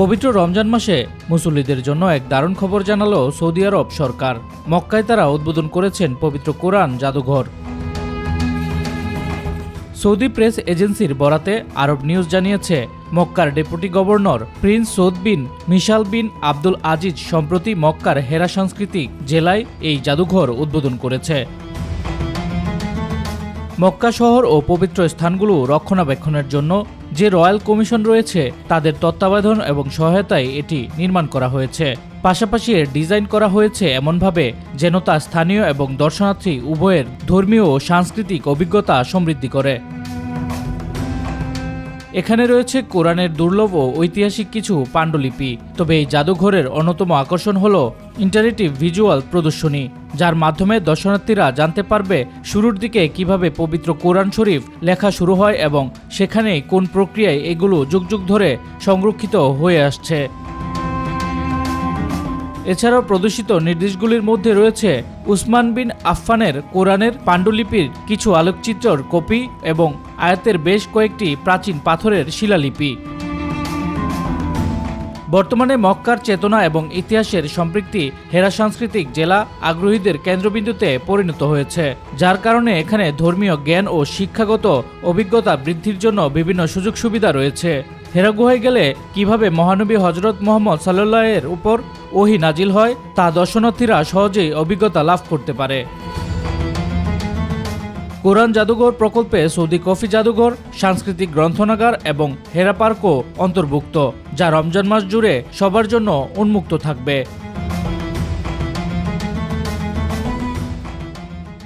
পবিত্র রমজান মাসে মুসল্লিদের জন্য এক দারুণ খবর জানালো সৌদি আরব সরকার। মক্কায় তারা উদ্বোধন করেছেন পবিত্র কোরআন জাদুঘর। সৌদি প্রেস এজেন্সির বরাতে আরব নিউজ জানিয়েছে, মক্কার ডেপুটি গভর্নর প্রিন্স সৌদ বিন মিশাল বিন আব্দুল আজিজ সম্প্রতি মক্কার হেরা সাংস্কৃতিক জেলায় এই জাদুঘর উদ্বোধন করেছে। মক্কা শহর ও পবিত্র স্থানগুলো রক্ষণাবেক্ষণের জন্য যে রয়্যাল কমিশন রয়েছে তাদের তত্ত্বাবধান এবং সহায়তায় এটি নির্মাণ করা হয়েছে। পাশাপাশি এর ডিজাইন করা হয়েছে এমনভাবে যেন তা স্থানীয় এবং দর্শনার্থী উভয়ের ধর্মীয় ও সাংস্কৃতিক অভিজ্ঞতা সমৃদ্ধি করে। এখানে রয়েছে কোরআনের দুর্লভ ও ঐতিহাসিক কিছু পাণ্ডুলিপি। তবে এই জাদুঘরের অন্যতম আকর্ষণ হল ইন্টারেক্টিভ ভিজুয়াল প্রদর্শনী, যার মাধ্যমে দর্শনার্থীরা জানতে পারবে শুরুর দিকে কিভাবে পবিত্র কোরআন শরীফ লেখা শুরু হয় এবং সেখানে কোন প্রক্রিয়ায় এগুলো যুগ যুগ ধরে সংরক্ষিত হয়ে আসছে। এছাড়াও প্রদর্শিত নির্দেশগুলির মধ্যে রয়েছে উসমান বিন আফফানের কোরআনের পাণ্ডুলিপির কিছু আলোকচিত্রর কপি এবং আয়াতের বেশ কয়েকটি প্রাচীন পাথরের শিলালিপি। বর্তমানে মক্কার চেতনা এবং ইতিহাসের সম্পৃক্তি হেরা সাংস্কৃতিক জেলা আগ্রহীদের কেন্দ্রবিন্দুতে পরিণত হয়েছে, যার কারণে এখানে ধর্মীয় জ্ঞান ও শিক্ষাগত অভিজ্ঞতা বৃদ্ধির জন্য বিভিন্ন সুযোগ সুবিধা রয়েছে। হেরা গুহায় গেলে কিভাবে মহানবী হযরত মুহাম্মদ সাল্লাল্লাহু আলাইহি ওয়াসাল্লামের উপর ওহী নাজিল হয় তা দর্শনার্থীরা সহজেই অভিজ্ঞতা লাভ করতে পারে। কোরআন জাদুঘর প্রকল্পে সৌদি কফি জাদুঘর, সাংস্কৃতিক গ্রন্থনাগার এবং হেরা পার্কও অন্তর্ভুক্ত, যা রমজান মাস জুড়ে সবার জন্য উন্মুক্ত থাকবে।